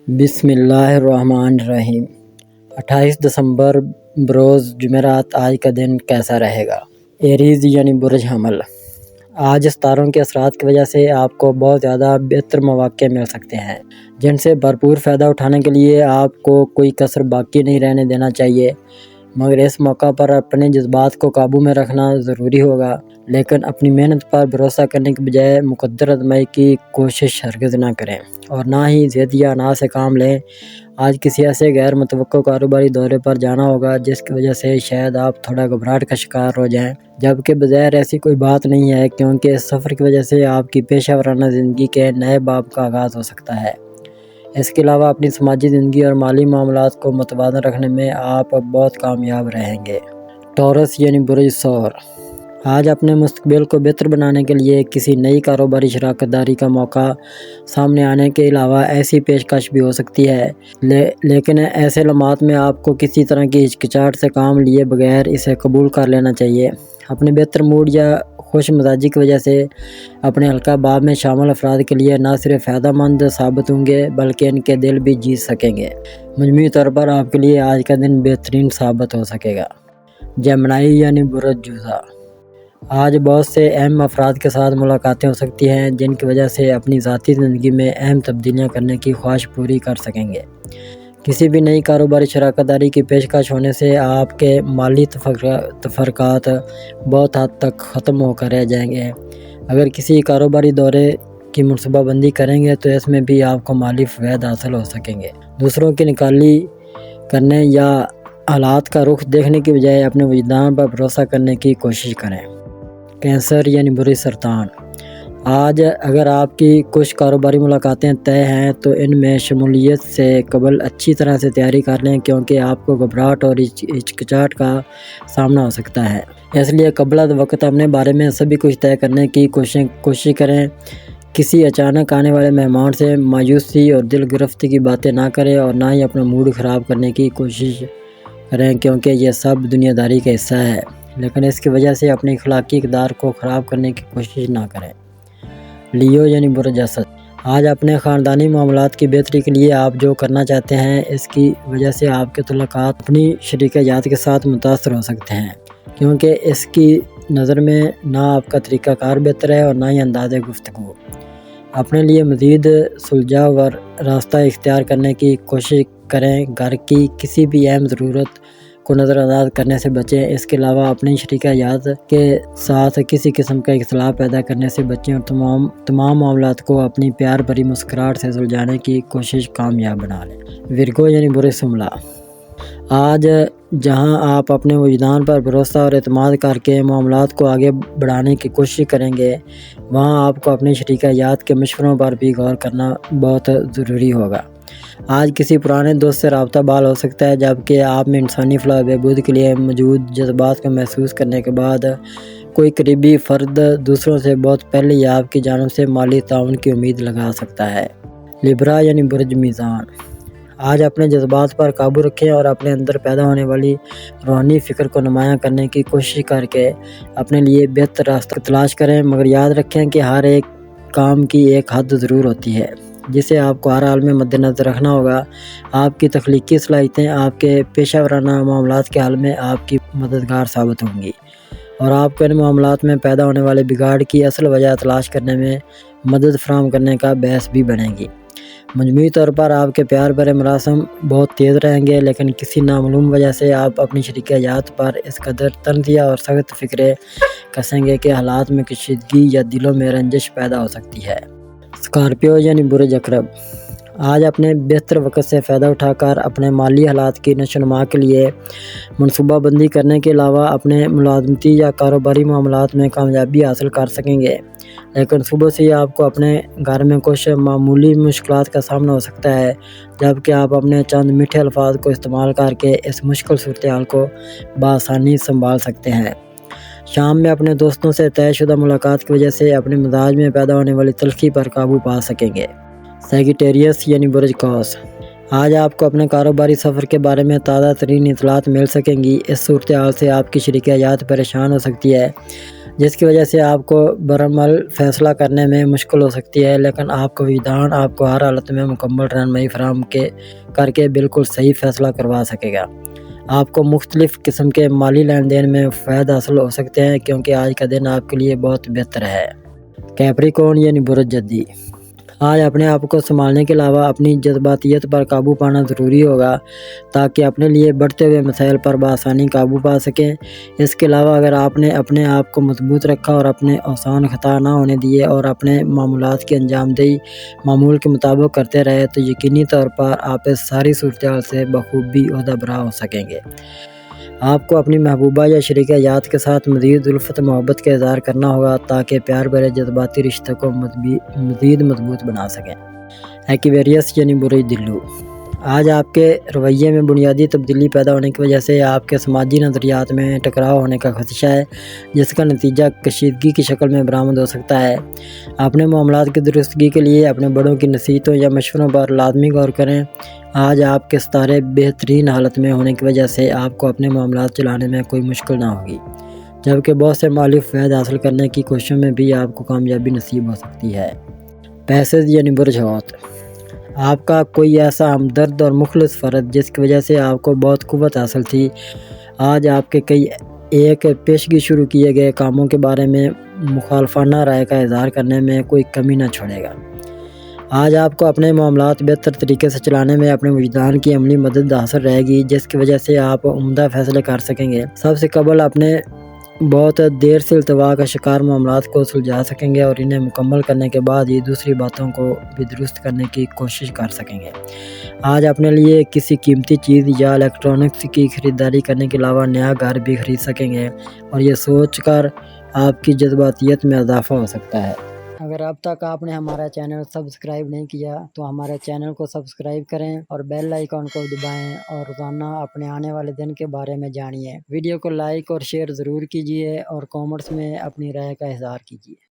بسم اللہ الرحمن الرحیم۔ 28 دسمبر بروز جمعرات آج کا دن کیسا رہے گا؟ ایریز یعنی برج حمل، آج ستاروں کے اثرات کی وجہ سے آپ کو بہت زیادہ بہتر مواقع مل سکتے ہیں جن سے بھرپور فائدہ اٹھانے کے لیے آپ کو کوئی کسر باقی نہیں رہنے دینا چاہیے، مگر اس موقع پر اپنے جذبات کو قابو میں رکھنا ضروری ہوگا، لیکن اپنی محنت پر بھروسہ کرنے کے بجائے مقدر آزمائی کی کوشش ہرگز نہ کریں اور نہ ہی ضد یا اناج سے کام لیں۔ آج کسی ایسے غیر متوقع کاروباری دورے پر جانا ہوگا جس کی وجہ سے شاید آپ تھوڑا گھبراہٹ کا شکار ہو جائیں، جبکہ بظاہر ایسی کوئی بات نہیں ہے، کیونکہ اس سفر کی وجہ سے آپ کی پیشہ ورانہ زندگی کے نئے باب کا آغاز ہو سکتا ہے۔ اس کے علاوہ اپنی سماجی زندگی اور مالی معاملات کو متوازن رکھنے میں آپ بہت کامیاب رہیں گے۔ ٹورس یعنی برج ثور، آج اپنے مستقبل کو بہتر بنانے کے لیے کسی نئی کاروباری شراکت داری کا موقع سامنے آنے کے علاوہ ایسی پیشکش بھی ہو سکتی ہے، لیکن ایسے لمحات میں آپ کو کسی طرح کی ہچکچاہٹ سے کام لیے بغیر اسے قبول کر لینا چاہیے۔ اپنے بہتر موڈ یا خوش مزاجی کی وجہ سے اپنے حلقہ باب میں شامل افراد کے لیے نہ صرف فائدہ مند ثابت ہوں گے بلکہ ان کے دل بھی جیت سکیں گے۔ مجموعی طور پر آپ کے لیے آج کا دن بہترین ثابت ہو سکے گا۔ جیمنائی یعنی برج جوزا، آج بہت سے اہم افراد کے ساتھ ملاقاتیں ہو سکتی ہیں جن کی وجہ سے اپنی ذاتی زندگی میں اہم تبدیلیاں کرنے کی خواہش پوری کر سکیں گے۔ کسی بھی نئی کاروباری شراکت داری کی پیشکش ہونے سے آپ کے مالی تفرقات بہت حد تک ختم ہو کر رہ جائیں گے۔ اگر کسی کاروباری دورے کی منصوبہ بندی کریں گے تو اس میں بھی آپ کو مالی فوائد حاصل ہو سکیں گے۔ دوسروں کی نکالی کرنے یا حالات کا رخ دیکھنے کی بجائے اپنے وجدان پر بھروسہ کرنے کی کوشش کریں۔ کینسر یعنی برج سرطان، آج اگر آپ کی کچھ کاروباری ملاقاتیں طے ہیں تو ان میں شمولیت سے قبل اچھی طرح سے تیاری کر لیں، کیونکہ آپ کو گھبراہٹ اور ہچکچاہٹ کا سامنا ہو سکتا ہے۔ اس لیے قبل از وقت اپنے بارے میں سبھی کچھ طے کرنے کی کوشش کریں۔ کسی اچانک آنے والے مہمان سے مایوسی اور دل گرفتی کی باتیں نہ کریں اور نہ ہی اپنا موڈ خراب کرنے کی کوشش کریں، کیونکہ یہ سب دنیا داری کا حصہ ہے، لیکن اس کی وجہ سے اپنی اخلاقی اقدار کو خراب کرنے کی کوشش نہ کریں۔ لیو یعنی برج اسد، آج اپنے خاندانی معاملات کی بہتری کے لیے آپ جو کرنا چاہتے ہیں اس کی وجہ سے آپ کے تعلقات اپنی شریک حیات کے ساتھ متاثر ہو سکتے ہیں، کیونکہ اس کی نظر میں نہ آپ کا طریقہ کار بہتر ہے اور نہ ہی انداز گفتگو۔ اپنے لیے مزید سلجھاور راستہ اختیار کرنے کی کوشش کریں، گھر کی کسی بھی اہم ضرورت کو نظر انداز کرنے سے بچیں۔ اس کے علاوہ اپنی شریک حیات کے ساتھ کسی قسم کا اختلاف پیدا کرنے سے بچیں اور تمام معاملات کو اپنی پیار بھری مسکراہٹ سے سلجھانے کی کوشش کامیاب بنا لیں۔ ورگو یعنی برج شملہ، آج جہاں آپ اپنے وجدان پر بھروسہ اور اعتماد کر کے معاملات کو آگے بڑھانے کی کوشش کریں گے، وہاں آپ کو اپنی شریک حیات کے مشوروں پر بھی غور کرنا بہت ضروری ہوگا۔ آج کسی پرانے دوست سے رابطہ بحال ہو سکتا ہے، جبکہ آپ میں انسانی فلاح و بہبود کے لیے موجود جذبات کو محسوس کرنے کے بعد کوئی قریبی فرد دوسروں سے بہت پہلے ہی آپ کی جانب سے مالی تعاون کی امید لگا سکتا ہے۔ لیبرا یعنی برج میزان، آج اپنے جذبات پر قابو رکھیں اور اپنے اندر پیدا ہونے والی روحانی فکر کو نمایاں کرنے کی کوشش کر کے اپنے لیے بہتر راستہ تلاش کریں، مگر یاد رکھیں کہ ہر ایک کام کی ایک حد ضرور ہوتی ہے جسے آپ کو ہر حال میں مد نظر رکھنا ہوگا۔ آپ کی تخلیقی صلاحیتیں آپ کے پیشہ ورانہ معاملات کے حل میں آپ کی مددگار ثابت ہوں گی اور آپ کو ان معاملات میں پیدا ہونے والے بگاڑ کی اصل وجہ تلاش کرنے میں مدد فراہم کرنے کا باعث بھی بنے گی۔ مجموعی طور پر آپ کے پیار بھرے مراسم بہت تیز رہیں گے، لیکن کسی نامعلوم وجہ سے آپ اپنی شریک حیات پر اس قدر طنزیہ اور سخت فکرے کسیں گے کہ حالات میں کشیدگی یا دلوں میں رنجش پیدا ہو سکتی ہے۔ اسکارپیو یعنی برج عقرب، آج اپنے بہتر وقت سے فائدہ اٹھا کر اپنے مالی حالات کی نشو و نما کے لیے منصوبہ بندی کرنے کے علاوہ اپنے ملازمتی یا کاروباری معاملات میں کامیابی حاصل کر سکیں گے، لیکن صبح سے ہی آپ کو اپنے گھر میں کچھ معمولی مشکلات کا سامنا ہو سکتا ہے، جبکہ آپ اپنے چند میٹھے الفاظ کو استعمال کر کے اس مشکل صورتحال کو بآسانی سنبھال سکتے ہیں۔ شام میں اپنے دوستوں سے طے شدہ ملاقات کی وجہ سے اپنے مزاج میں پیدا ہونے والی تلخی پر قابو پا سکیں گے۔ سیگیٹیریس یعنی برج قوس، آج آپ کو اپنے کاروباری سفر کے بارے میں تازہ ترین اطلاعات مل سکیں گی۔ اس صورتحال سے آپ کی شریک حیات پریشان ہو سکتی ہے، جس کی وجہ سے آپ کو برعمل فیصلہ کرنے میں مشکل ہو سکتی ہے، لیکن آپ کا وجدان آپ کو ہر حالت میں مکمل رہنمائی فراہم کر کے بالکل صحیح فیصلہ کروا سکے گا۔ آپ کو مختلف قسم کے مالی لین دین میں فائدہ حاصل ہو سکتے ہیں، کیونکہ آج کا دن آپ کے لیے بہت بہتر ہے۔ کیپریکون یعنی برج جدی، آج اپنے آپ کو سنبھالنے کے علاوہ اپنی جذباتیت پر قابو پانا ضروری ہوگا تاکہ اپنے لیے بڑھتے ہوئے مسائل پر بآسانی قابو پا سکیں۔ اس کے علاوہ اگر آپ نے اپنے آپ کو مضبوط رکھا اور اپنے اوسان خطا نہ ہونے دیے اور اپنے معمولات کی انجام دہی معمول کے مطابق کرتے رہے تو یقینی طور پر آپ اس ساری صورتحال سے بخوبی عہدہ برا ہو سکیں گے۔ آپ کو اپنی محبوبہ یا شریک حیات کے ساتھ مزید الفت محبت کا اظہار کرنا ہوگا تاکہ پیار بھرے جذباتی رشتے کو مزید مضبوط بنا سکیں۔ ایکویریس یعنی برج دلو، آج آپ کے رویے میں بنیادی تبدیلی پیدا ہونے کی وجہ سے آپ کے سماجی نظریات میں ٹکراؤ ہونے کا خدشہ ہے، جس کا نتیجہ کشیدگی کی شکل میں برآمد ہو سکتا ہے۔ اپنے معاملات کی درستگی کے لیے اپنے بڑوں کی نصیحتوں یا مشوروں پر لازمی غور کریں۔ آج آپ کے ستارے بہترین حالت میں ہونے کی وجہ سے آپ کو اپنے معاملات چلانے میں کوئی مشکل نہ ہوگی، جبکہ بہت سے مالی فوائد حاصل کرنے کی کوششوں میں بھی آپ کو کامیابی نصیب ہو سکتی ہے۔ پیسز یعنی برج حوت، آپ کا کوئی ایسا ہمدرد اور مخلص فرد جس کی وجہ سے آپ کو بہت قوت حاصل تھی، آج آپ کے کئی ایک پیشگی شروع کیے گئے کاموں کے بارے میں مخالفانہ رائے کا اظہار کرنے میں کوئی کمی نہ چھوڑے گا۔ آج آپ کو اپنے معاملات بہتر طریقے سے چلانے میں اپنے وجدان کی عملی مدد حاصل رہے گی، جس کی وجہ سے آپ عمدہ فیصلے کر سکیں گے۔ سب سے قبل اپنے بہت دیر سے التوا کا شکار معاملات کو سلجھا سکیں گے اور انہیں مکمل کرنے کے بعد ہی دوسری باتوں کو بھی درست کرنے کی کوشش کر سکیں گے۔ آج اپنے لیے کسی قیمتی چیز یا الیکٹرانکس کی خریداری کرنے کے علاوہ نیا گھر بھی خرید سکیں گے اور یہ سوچ کر آپ کی جذباتیت میں اضافہ ہو سکتا ہے۔ اگر اب تک آپ نے ہمارا چینل سبسکرائب نہیں کیا تو ہمارے چینل کو سبسکرائب کریں اور بیل آئیکن کو دبائیں اور روزانہ اپنے آنے والے دن کے بارے میں جانیے۔ ویڈیو کو لائک اور شیئر ضرور کیجیے اور کامنٹس میں اپنی رائے کا اظہار کیجیے۔